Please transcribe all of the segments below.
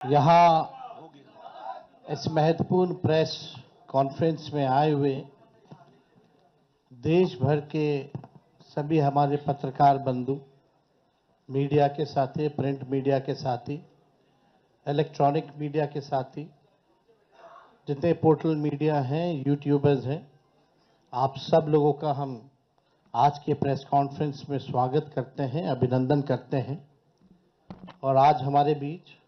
यहाँ इस महत्वपूर्ण प्रेस कॉन्फ्रेंस में आए हुए देश भर के सभी हमारे पत्रकार बंधु, मीडिया के साथी, प्रिंट मीडिया के साथी, इलेक्ट्रॉनिक मीडिया के साथी, जितने पोर्टल मीडिया हैं, यूट्यूबर्स हैं, आप सब लोगों का हम आज के प्रेस कॉन्फ्रेंस में स्वागत करते हैं, अभिनंदन करते हैं। और आज हमारे बीच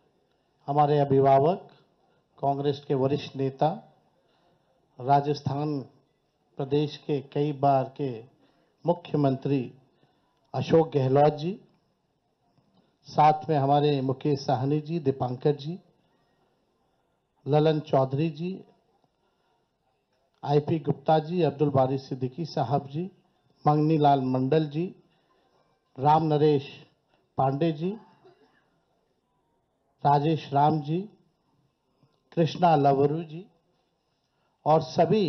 हमारे अभिभावक, कांग्रेस के वरिष्ठ नेता, राजस्थान प्रदेश के कई बार के मुख्यमंत्री अशोक गहलोत जी, साथ में हमारे मुकेश साहनी जी, दीपांकर जी, ललन चौधरी जी, आईपी गुप्ता जी, अब्दुल बारी सिद्दीकी साहब जी, मंगनी लाल मंडल जी, राम नरेश पांडे जी, राजेश राम जी, कृष्णा लवरू जी और सभी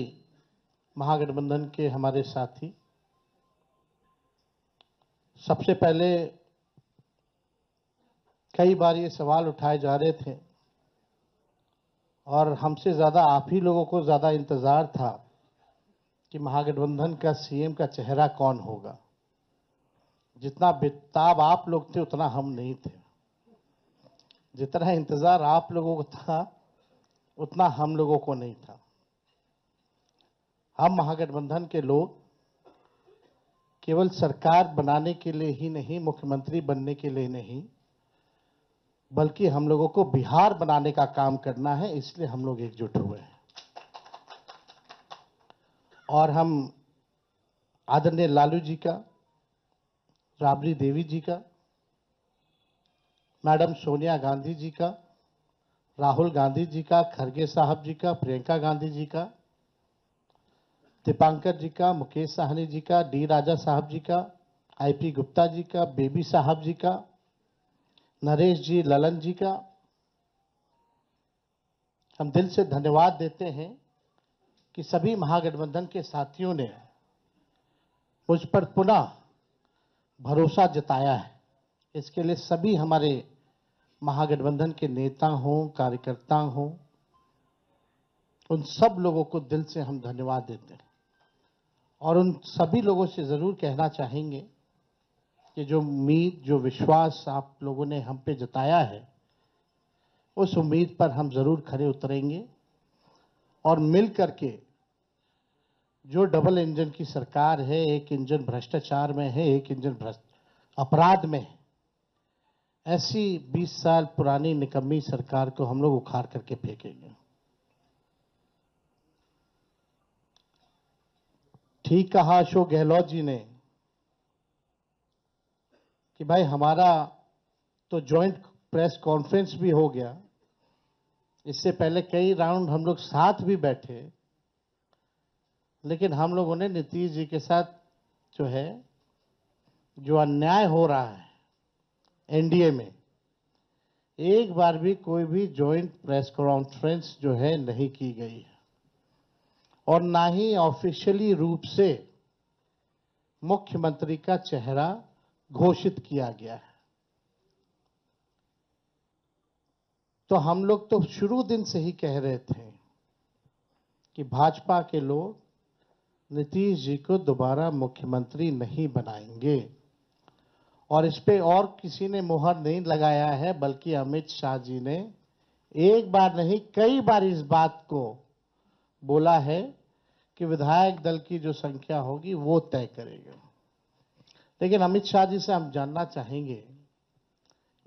महागठबंधन के हमारे साथी। सबसे पहले कई बार ये सवाल उठाए जा रहे थे और हमसे ज़्यादा आप ही लोगों को ज़्यादा इंतज़ार था कि महागठबंधन का सीएम का चेहरा कौन होगा। जितना बेताब आप लोग थे उतना हम नहीं थे। जितना इंतज़ार आप लोगों को था उतना हम लोगों को नहीं था। हम महागठबंधन के लोग केवल सरकार बनाने के लिए ही नहीं, मुख्यमंत्री बनने के लिए नहीं, बल्कि हम लोगों को बिहार बनाने का काम करना है, इसलिए हम लोग एकजुट हुए हैं। और हम आदरणीय लालू जी का, राबड़ी देवी जी का, मैडम सोनिया गांधी जी का, राहुल गांधी जी का, खरगे साहब जी का, प्रियंका गांधी जी का, दीपांकर जी का, मुकेश साहनी जी का, डी राजा साहब जी का, आईपी गुप्ता जी का, बेबी साहब जी का, नरेश जी, ललन जी का हम दिल से धन्यवाद देते हैं कि सभी महागठबंधन के साथियों ने मुझ पर पुनः भरोसा जताया है। इसके लिए सभी हमारे महागठबंधन के नेता हों, कार्यकर्ता हों, उन सब लोगों को दिल से हम धन्यवाद देते हैं। और उन सभी लोगों से ज़रूर कहना चाहेंगे कि जो उम्मीद, जो विश्वास आप लोगों ने हम पे जताया है, उस उम्मीद पर हम ज़रूर खरे उतरेंगे और मिल करके जो डबल इंजन की सरकार है, एक इंजन भ्रष्टाचार में है, एक इंजन अपराध में है, ऐसी 20 साल पुरानी निकम्मी सरकार को हम लोग उखाड़ करके फेंकेंगे। ठीक कहा अशोक गहलोत जी ने कि भाई हमारा तो जॉइंट प्रेस कॉन्फ्रेंस भी हो गया, इससे पहले कई राउंड हम लोग साथ भी बैठे, लेकिन हम लोगों ने नीतीश जी के साथ जो है, जो अन्याय हो रहा है एनडीए में, एक बार भी कोई भी जॉइंट प्रेस कॉन्फ्रेंस जो है नहीं की गई है और ना ही ऑफिशियली रूप से मुख्यमंत्री का चेहरा घोषित किया गया है। तो हम लोग तो शुरू दिन से ही कह रहे थे कि भाजपा के लोग नीतीश जी को दोबारा मुख्यमंत्री नहीं बनाएंगे और इस पे और किसी ने मुहर नहीं लगाया है, बल्कि अमित शाह जी ने एक बार नहीं कई बार इस बात को बोला है कि विधायक दल की जो संख्या होगी वो तय करेगा। लेकिन अमित शाह जी से हम जानना चाहेंगे,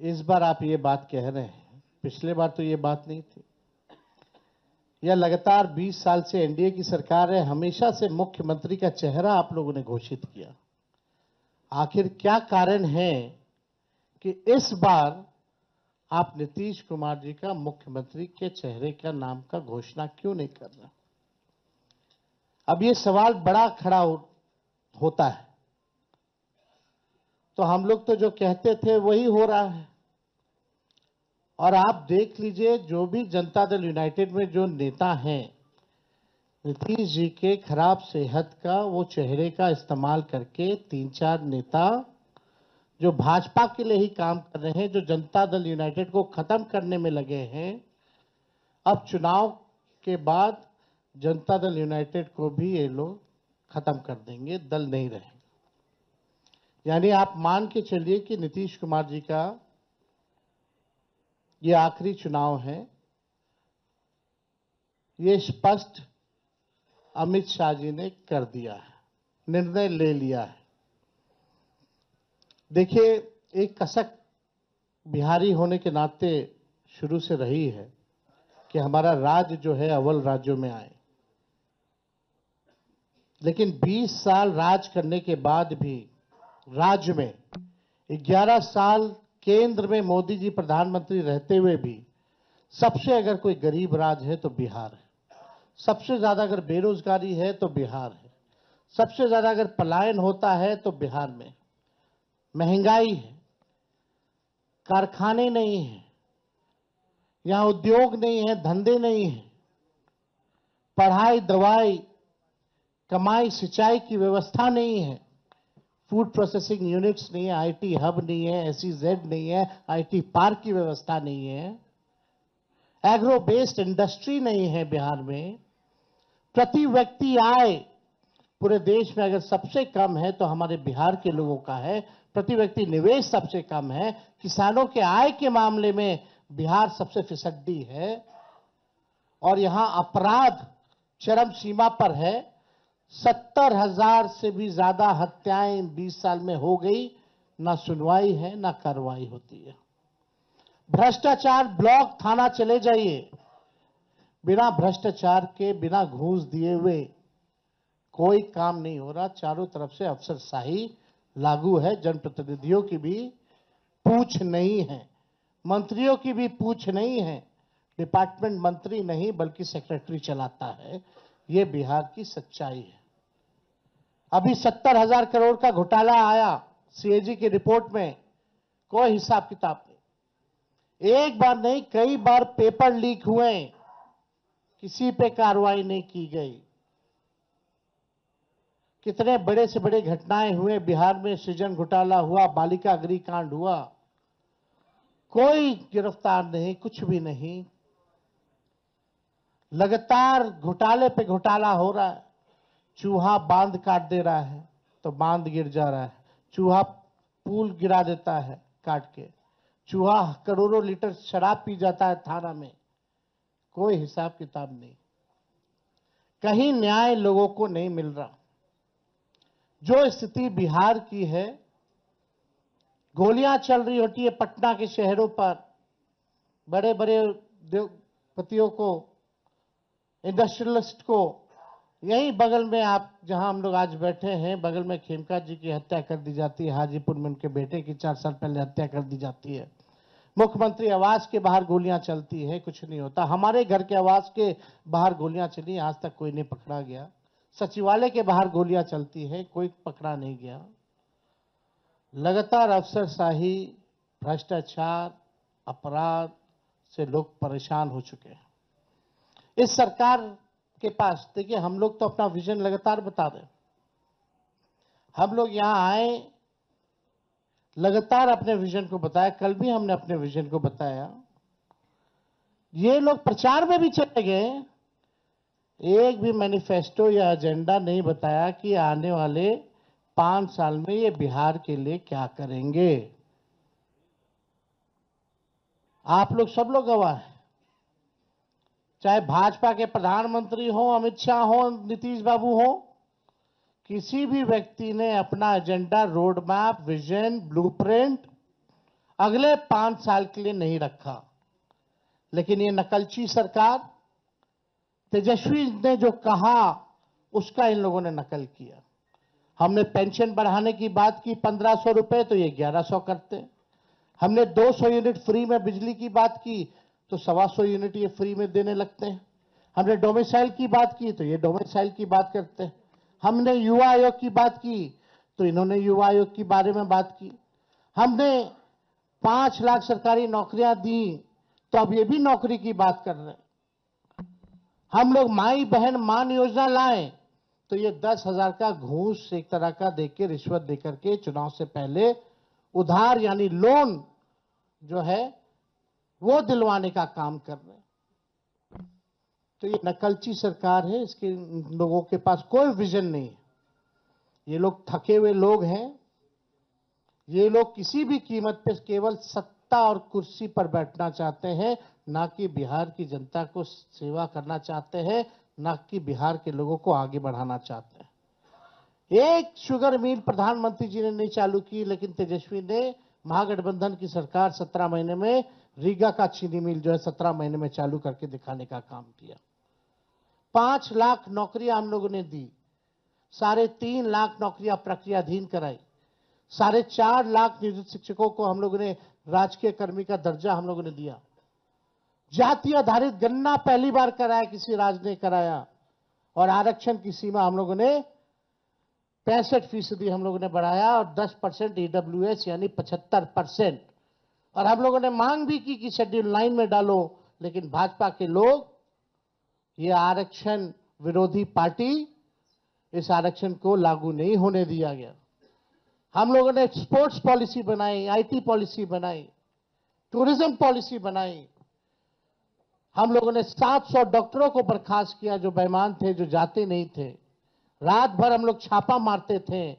इस बार आप ये बात कह रहे हैं, पिछले बार तो ये बात नहीं थी। यह लगातार 20 साल से एनडीए की सरकार है, हमेशा से मुख्यमंत्री का चेहरा आप लोगों ने घोषित किया। आखिर क्या कारण है कि इस बार आप नीतीश कुमार जी का मुख्यमंत्री के चेहरे का नाम का घोषणा क्यों नहीं कर रहे? अब ये सवाल बड़ा खड़ा होता है। तो हम लोग तो जो कहते थे वही हो रहा है। और आप देख लीजिए, जो भी जनता दल यूनाइटेड में जो नेता हैं, नीतीश जी के खराब सेहत का वो चेहरे का इस्तेमाल करके 3-4 नेता जो भाजपा के लिए ही काम कर रहे हैं, जो जनता दल यूनाइटेड को खत्म करने में लगे हैं, अब चुनाव के बाद जनता दल यूनाइटेड को भी ये लोग खत्म कर देंगे, दल नहीं रहेगा। यानी आप मान के चलिए कि नीतीश कुमार जी का ये आखिरी चुनाव है। ये स्पष्ट अमित शाह जी ने कर दिया है, निर्णय ले लिया है। देखिए, एक कसक बिहारी होने के नाते शुरू से रही है कि हमारा राज्य जो है अव्वल राज्यों में आए, लेकिन 20 साल राज करने के बाद भी राज्य में 11 साल केंद्र में मोदी जी प्रधानमंत्री रहते हुए भी सबसे अगर कोई गरीब राज्य है तो बिहार है। सबसे ज्यादा अगर बेरोजगारी है तो बिहार है। सबसे ज्यादा अगर पलायन होता है तो बिहार में। महंगाई है, कारखाने नहीं है, यहां उद्योग नहीं है, धंधे नहीं है, पढ़ाई, दवाई, कमाई, सिंचाई की व्यवस्था नहीं है, फूड प्रोसेसिंग यूनिट्स नहीं है, आईटी हब नहीं है, एसईजेड नहीं है, आईटी पार्क की व्यवस्था नहीं है, एग्रो बेस्ड इंडस्ट्री नहीं है बिहार में। प्रति व्यक्ति आय पूरे देश में अगर सबसे कम है तो हमारे बिहार के लोगों का है। प्रति व्यक्ति निवेश सबसे कम है। किसानों के आय के मामले में बिहार सबसे फिसड्डी है और यहां अपराध चरम सीमा पर है। 70,000 से भी ज्यादा हत्याएं 20 साल में हो गई, ना सुनवाई है ना कार्रवाई होती है। भ्रष्टाचार, ब्लॉक थाना चले जाइए, बिना भ्रष्टाचार के, बिना घूस दिए हुए कोई काम नहीं हो रहा। चारों तरफ से अफसरशाही लागू है। जनप्रतिनिधियों की भी पूछ नहीं है, मंत्रियों की भी पूछ नहीं है। डिपार्टमेंट मंत्री नहीं बल्कि सेक्रेटरी चलाता है। ये बिहार की सच्चाई है। अभी 70,000 करोड़ का घोटाला आया सीएजी की रिपोर्ट में, कोई हिसाब किताब नहीं। एक बार नहीं, कई बार पेपर लीक हुए, किसी पे कार्रवाई नहीं की गई। कितने बड़े से बड़े घटनाएं हुए बिहार में। सृजन घोटाला हुआ, बालिका अग्निकांड हुआ, कोई गिरफ्तार नहीं, कुछ भी नहीं। लगातार घोटाले पे घोटाला हो रहा है। चूहा बांध काट दे रहा है तो बांध गिर जा रहा है, चूहा पुल गिरा देता है काट के, चूहा करोड़ों लीटर शराब पी जाता है थाना में, कोई हिसाब किताब नहीं। कहीं न्याय लोगों को नहीं मिल रहा। जो स्थिति बिहार की है, गोलियां चल रही होती है पटना के शहरों पर, बड़े बड़े उद्योगपतियों को, इंडस्ट्रियलिस्ट को। यही बगल में आप जहां हम लोग आज बैठे हैं, बगल में खेमका जी की हत्या कर दी जाती है। हाजीपुर में उनके बेटे की 4 साल पहले हत्या कर दी जाती है। मुख्यमंत्री आवास के बाहर गोलियां चलती है, कुछ नहीं होता। हमारे घर के आवास के बाहर गोलियां चली, आज तक कोई नहीं पकड़ा गया। सचिवालय के बाहर गोलियां चलती है, कोई पकड़ा नहीं गया। लगातार अफसरशाही, भ्रष्टाचार, अपराध से लोग परेशान हो चुके हैं। इस सरकार के पास, देखिए, हम लोग तो अपना विजन लगातार बता रहे हैं। हम लोग यहां आए, लगातार अपने विजन को बताया। कल भी हमने अपने विजन को बताया। ये लोग प्रचार में भी चले गए, एक भी मैनिफेस्टो या एजेंडा नहीं बताया कि आने वाले 5 साल में ये बिहार के लिए क्या करेंगे। आप लोग, सब लोग गवाह हैं। चाहे भाजपा के प्रधानमंत्री हो, अमित शाह हो, नीतीश बाबू हो, किसी भी व्यक्ति ने अपना agenda, road map, vision, blueprint अगले 5 साल के लिए नहीं रखा। लेकिन ये नकलची सरकार, तेजस्वी ने जो कहा उसका इन लोगों ने नकल किया। हमने पेंशन बढ़ाने की बात की 1500 रुपए, तो ये 1100 करते। हमने 200 यूनिट फ्री में बिजली की बात की तो 125 यूनिट ये फ्री में देने लगते हैं। हमने डोमिसाइल की बात की तो ये डोमिसाइल की बात करते हैं। हमने युवा आयोग की बात की तो इन्होंने युवा आयोग के बारे में बात की। हमने 5 लाख सरकारी नौकरियां दी तो अब ये भी नौकरी की बात कर रहे हैं। हम लोग माई बहन मान योजना लाए तो ये 10,000 का घूस एक तरह का देके, रिश्वत देकर के चुनाव से पहले उधार यानी लोन जो है वो दिलवाने का काम कर रहे हैं। तो ये नकलची सरकार है, इसके लोगों के पास कोई विजन नहीं है। ये लोग थके हुए लोग हैं। ये लोग किसी भी कीमत पे केवल सत्ता और कुर्सी पर बैठना चाहते हैं, ना कि बिहार की जनता को सेवा करना चाहते हैं, ना कि बिहार के लोगों को आगे बढ़ाना चाहते हैं। एक शुगर मिल प्रधानमंत्री जी ने नहीं चालू की, लेकिन तेजस्वी ने महागठबंधन की सरकार 17 महीने में रीगा का चीनी मिल जो है 17 महीने में चालू करके दिखाने का काम किया। 5 लाख नौकरियां हम लोगों ने दी, 3.5 लाख नौकरियां प्रक्रियाधीन कराई, 4.5 लाख नियोजित शिक्षकों को हम लोगों ने राजकीय कर्मी का दर्जा हम लोगों ने दिया। जाति आधारित गणना पहली बार कराया, किसी राज्य ने कराया। और आरक्षण की सीमा हम लोगों ने 65% हम लोगों ने बढ़ाया और 10% ईडब्ल्यूएस यानी 75%। और हम लोगों ने मांग भी की कि शेड्यूल 9 में डालो, लेकिन भाजपा के लोग, ये आरक्षण विरोधी पार्टी, इस आरक्षण को लागू नहीं होने दिया गया। हम लोगों ने स्पोर्ट्स पॉलिसी बनाई, आईटी पॉलिसी बनाई, टूरिज्म पॉलिसी बनाई। हम लोगों ने 700 डॉक्टरों को बर्खास्त किया जो बेईमान थे, जो जाते नहीं थे। रात भर हम लोग छापा मारते थे।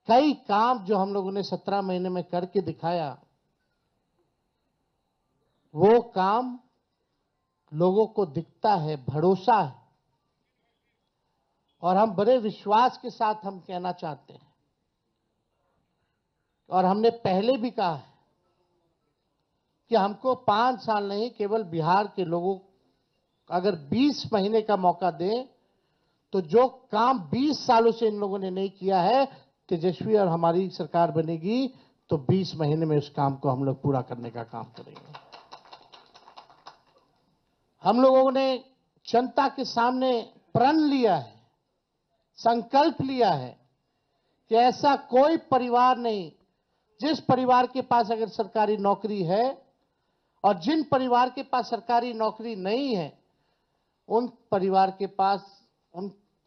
कई काम जो हम लोगों ने 17 महीने में करके दिखाया, वो काम लोगों को दिखता है, भरोसा है। और हम बड़े विश्वास के साथ हम कहना चाहते हैं, और हमने पहले भी कहा है कि हमको 5 साल नहीं, केवल बिहार के लोगों अगर 20 महीने का मौका दें, तो जो काम 20 सालों से इन लोगों ने नहीं किया है, तेजस्वी और हमारी सरकार बनेगी तो 20 महीने में उस काम को हम लोग पूरा करने का काम करेंगे। हम लोगों ने जनता के सामने प्रण लिया है, संकल्प लिया है कि ऐसा कोई परिवार नहीं, जिस परिवार के पास अगर सरकारी नौकरी है और जिन परिवार के पास सरकारी नौकरी नहीं है, उन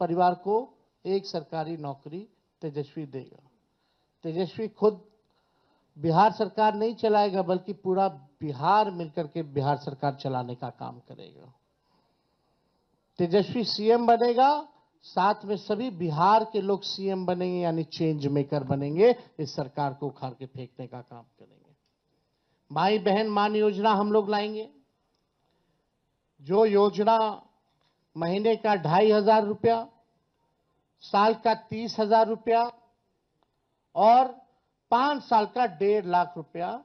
परिवार को एक सरकारी नौकरी तेजस्वी देगा। तेजस्वी खुद बिहार सरकार नहीं चलाएगा, बल्कि पूरा बिहार मिलकर के बिहार सरकार चलाने का काम करेगा। तेजस्वी सीएम बनेगा, साथ में सभी बिहार के लोग सीएम बनेंगे, यानी चेंज मेकर बनेंगे। इस सरकार को उखाड़ के फेंकने का काम करेंगे। माई बहन मान योजना हम लोग लाएंगे, जो योजना महीने का 2,500 रुपया, साल का 30,000 रुपया और 5 साल का 1.5 लाख रुपया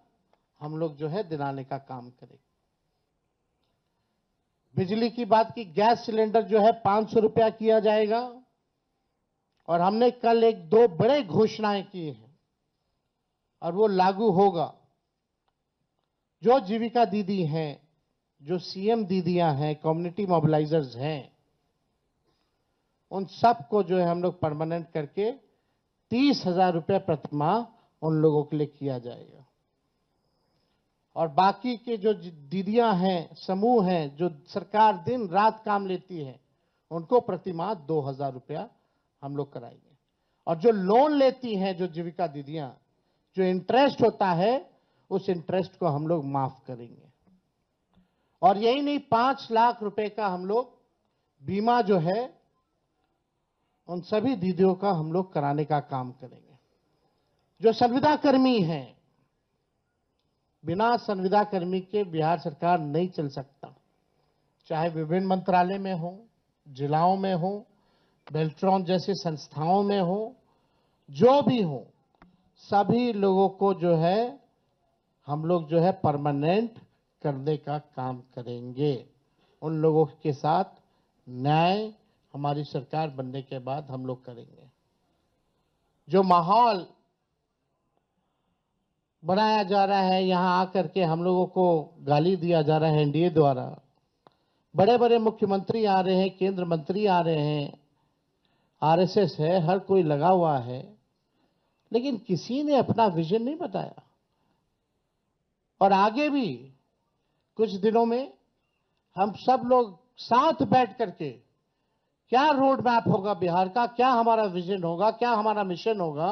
हम लोग जो है दिलाने का काम करेंगे। बिजली की बात की, गैस सिलेंडर जो है 500 रुपया किया जाएगा। और हमने कल 1-2 बड़े घोषणाएं की हैं और वो लागू होगा। जो जीविका दीदी हैं, जो सीएम दीदियां हैं, कम्युनिटी मोबिलाइजर्स हैं, उन सबको जो है हम लोग परमानेंट करके 30,000 रुपये प्रति माह उन लोगों के लिए किया जाएगा। और बाकी के जो दीदियां हैं, समूह हैं, जो सरकार दिन रात काम लेती है, उनको प्रति माह 2,000 रुपया हम लोग कराएंगे। और जो लोन लेती हैं, जो जीविका दीदियां, जो इंटरेस्ट होता है, उस इंटरेस्ट को हम लोग माफ करेंगे। और यही नहीं, 5 लाख रुपए का हम लोग बीमा जो है उन सभी दीदियों का हम लोग कराने का काम करेंगे। जो संविदा कर्मी हैं, बिना संविदा कर्मी के बिहार सरकार नहीं चल सकता। चाहे विभिन्न मंत्रालय में हो, जिलाओं में हो, बेल्ट्रॉन जैसे संस्थाओं में हो, जो भी हो, सभी लोगों को जो है हम लोग जो है परमानेंट करने का काम करेंगे। उन लोगों के साथ न्याय हमारी सरकार बनने के बाद हम लोग करेंगे। जो माहौल बनाया जा रहा है, यहां आकर के हम लोगों को गाली दिया जा रहा है एनडीए द्वारा, बड़े बड़े मुख्यमंत्री आ रहे हैं, केंद्र मंत्री आ रहे हैं, आरएसएस है, हर कोई लगा हुआ है, लेकिन किसी ने अपना विजन नहीं बताया। और आगे भी कुछ दिनों में हम सब लोग साथ बैठ करके क्या रोड मैप होगा बिहार का, क्या हमारा विजन होगा, क्या हमारा मिशन होगा,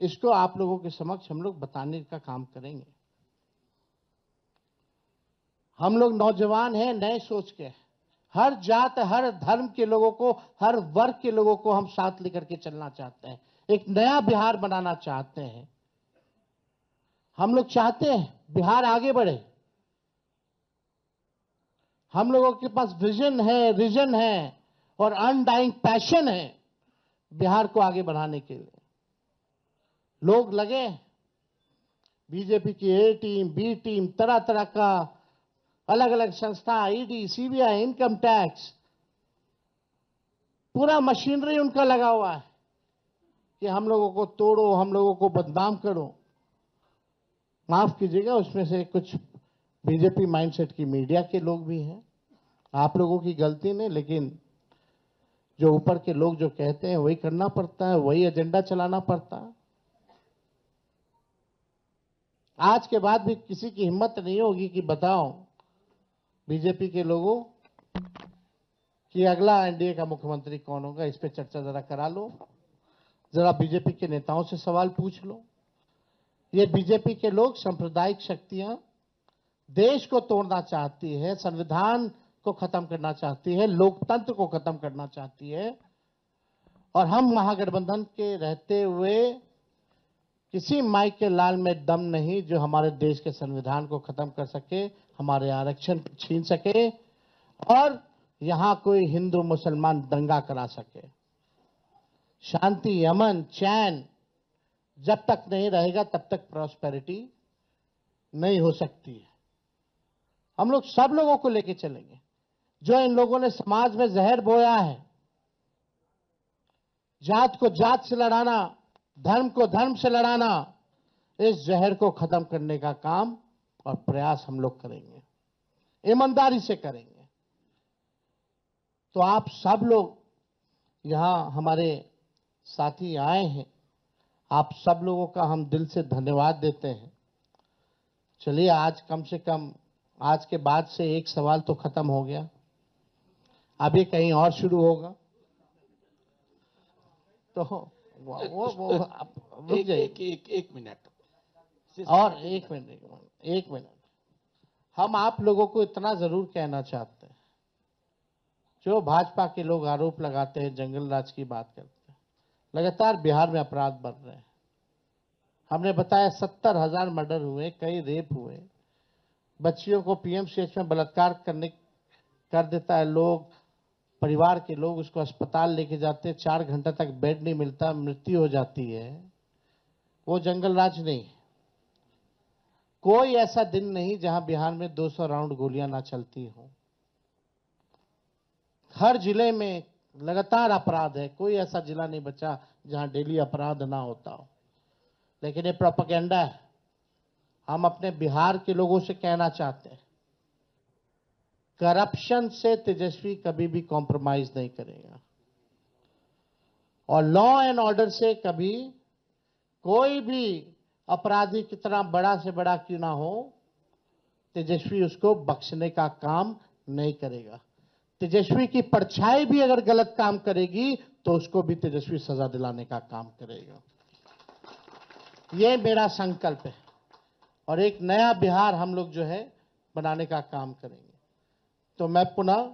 इसको आप लोगों के समक्ष हम लोग बताने का काम करेंगे। हम लोग नौजवान हैं, नए सोच के, हर जात हर धर्म के लोगों को, हर वर्ग के लोगों को हम साथ लेकर के चलना चाहते हैं, एक नया बिहार बनाना चाहते हैं। हम लोग चाहते हैं बिहार आगे बढ़े। हम लोगों के पास विजन है, रीजन है और अनडाइंग पैशन है बिहार को आगे बढ़ाने के लिए। लोग लगे, बीजेपी की ए टीम, बी टीम, तरह तरह का अलग अलग संस्था, ईडी, सीबीआई, इनकम टैक्स, पूरा मशीनरी उनका लगा हुआ है कि हम लोगों को तोड़ो, हम लोगों को बदनाम करो। माफ कीजिएगा, उसमें से कुछ बीजेपी माइंडसेट की मीडिया के लोग भी हैं, आप लोगों की गलती नहीं, लेकिन जो ऊपर के लोग जो कहते हैं वही करना पड़ता है, वही एजेंडा चलाना पड़ता है। आज के बाद भी किसी की हिम्मत नहीं होगी कि बताओ बीजेपी के लोगों कि अगला एनडीए का मुख्यमंत्री कौन होगा। इस पे चर्चा जरा करा लो, जरा बीजेपी के नेताओं से सवाल पूछ लो। ये बीजेपी के लोग सांप्रदायिक शक्तियां देश को तोड़ना चाहती है, संविधान को खत्म करना चाहती है, लोकतंत्र को खत्म करना चाहती है। और हम महागठबंधन के रहते हुए किसी माई के लाल में दम नहीं जो हमारे देश के संविधान को खत्म कर सके, हमारे आरक्षण छीन सके और यहां कोई हिंदू मुसलमान दंगा करा सके। शांति, अमन, चैन जब तक नहीं रहेगा तब तक प्रॉस्पेरिटी नहीं हो सकती है। हम लोग सब लोगों को लेके चलेंगे। जो इन लोगों ने समाज में जहर बोया है, जात को जात से लड़ाना, धर्म को धर्म से लड़ाना, इस जहर को खत्म करने का काम और प्रयास हम लोग करेंगे, ईमानदारी से करेंगे। तो आप सब लोग यहां हमारे साथी आए हैं, आप सब लोगों का हम दिल से धन्यवाद देते हैं। चलिए, आज कम से कम आज के बाद से एक सवाल तो खत्म हो गया, अभी कहीं और शुरू होगा। तो वो एक मिनट और एक मिनट हम आप लोगों को इतना जरूर कहना चाहते हैं, जो भाजपा के लोग आरोप लगाते हैं, जंगल राज की बात करते हैं, लगातार बिहार में अपराध बढ़ रहे हैं। हमने बताया 70,000 मर्डर हुए, कई रेप हुए, बच्चियों को पीएमसीएच में बलात्कार कर देता है लोग, परिवार के लोग उसको अस्पताल लेके जाते हैं, 4 घंटे तक बेड नहीं मिलता, मृत्यु हो जाती है। वो जंगल राज नहीं। कोई ऐसा दिन नहीं जहां बिहार में 200 राउंड गोलियां ना चलती हो। हर जिले में लगातार अपराध है, कोई ऐसा जिला नहीं बचा जहां डेली अपराध ना होता हो। लेकिन ये प्रोपेगेंडा है। हम अपने बिहार के लोगों से कहना चाहते हैं, करप्शन से तेजस्वी कभी भी कॉम्प्रोमाइज नहीं करेगा और लॉ एंड ऑर्डर से कभी कोई भी अपराधी कितना बड़ा से बड़ा क्यों ना हो, तेजस्वी उसको बख्शने का काम नहीं करेगा। तेजस्वी की परछाई भी अगर गलत काम करेगी तो उसको भी तेजस्वी सजा दिलाने का काम करेगा। ये मेरा संकल्प है और एक नया बिहार हम लोग जो है बनाने का काम करेंगे। तो मैं पुनः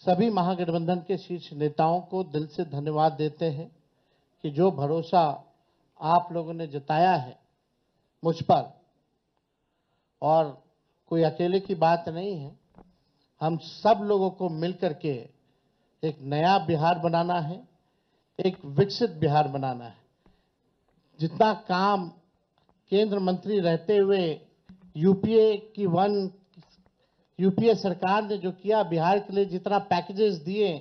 सभी महागठबंधन के शीर्ष नेताओं को दिल से धन्यवाद देते हैं कि जो भरोसा आप लोगों ने जताया है मुझ पर, और कोई अकेले की बात नहीं है, हम सब लोगों को मिलकर के एक नया बिहार बनाना है, एक विकसित बिहार बनाना है। जितना काम केंद्र मंत्री रहते हुए यूपीए सरकार ने जो किया बिहार के लिए, जितना पैकेजेस दिए,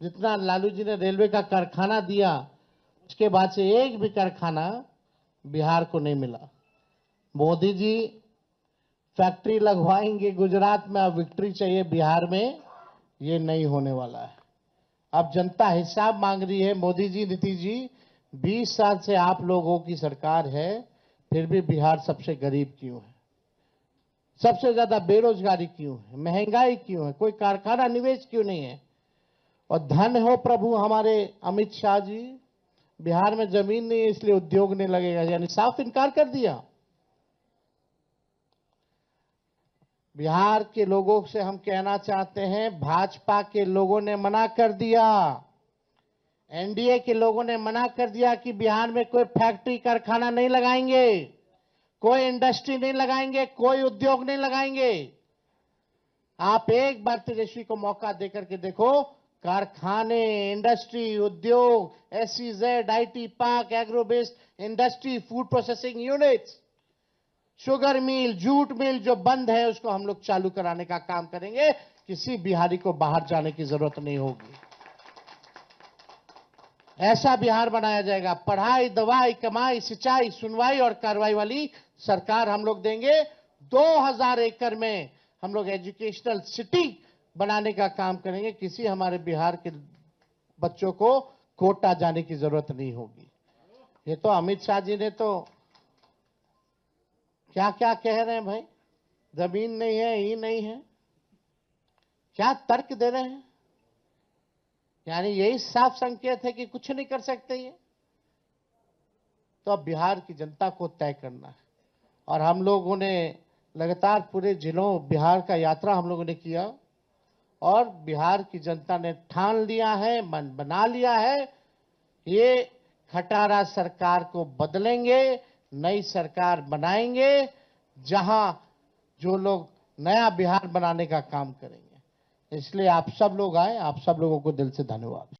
जितना लालू जी ने रेलवे का कारखाना दिया, उसके बाद से एक भी कारखाना बिहार को नहीं मिला। मोदी जी फैक्ट्री लगवाएंगे गुजरात में, अब विक्ट्री चाहिए बिहार में, ये नहीं होने वाला है। अब जनता हिसाब मांग रही है। मोदी जी, नीतीश जी, 20 साल से आप लोगों की सरकार है, फिर भी बिहार सबसे गरीब क्यों है, सबसे ज्यादा बेरोजगारी क्यों है, महंगाई क्यों है, कोई कारखाना निवेश क्यों नहीं है। और धन हो प्रभु हमारे अमित शाह जी, बिहार में जमीन नहीं है इसलिए उद्योग नहीं लगेगा, यानी साफ इनकार कर दिया। बिहार के लोगों से हम कहना चाहते हैं, भाजपा के लोगों ने मना कर दिया, एनडीए के लोगों ने मना कर दिया कि बिहार में कोई फैक्ट्री कारखाना नहीं लगाएंगे, कोई इंडस्ट्री नहीं लगाएंगे, कोई उद्योग नहीं लगाएंगे। आप एक बार तेजस्वी को मौका देकर के देखो, कारखाने, इंडस्ट्री, उद्योग, SEZ, IT park, agro based industry, food processing units, sugar mill, jute mill जो बंद है उसको हम लोग चालू कराने का काम करेंगे। किसी बिहारी को बाहर जाने की जरूरत नहीं होगी। ऐसा बिहार बनाया जाएगा। पढ़ाई, दवाई, कमाई, सिंचाई, सुनवाई और कार्रवाई वाली सरकार हम लोग देंगे। 2000 एकड़ में हम लोग एजुकेशनल सिटी बनाने का काम करेंगे। किसी हमारे बिहार के बच्चों को कोटा जाने की जरूरत नहीं होगी। ये तो अमित शाह जी ने तो क्या क्या कह रहे हैं भाई, जमीन नहीं है, ये नहीं है, क्या तर्क दे रहे हैं। यानी यही साफ संकेत है कि कुछ नहीं कर सकते ये। तो अब बिहार की जनता को तय करना है। और हम लोगों ने लगातार पूरे जिलों बिहार का यात्रा हम लोगों ने किया और बिहार की जनता ने ठान लिया है, मन बना लिया है, ये खटारा सरकार को बदलेंगे, नई सरकार बनाएंगे, जहां जो लोग नया बिहार बनाने का काम करेंगे। इसलिए आप सब लोग आए, आप सब लोगों को दिल से धन्यवाद।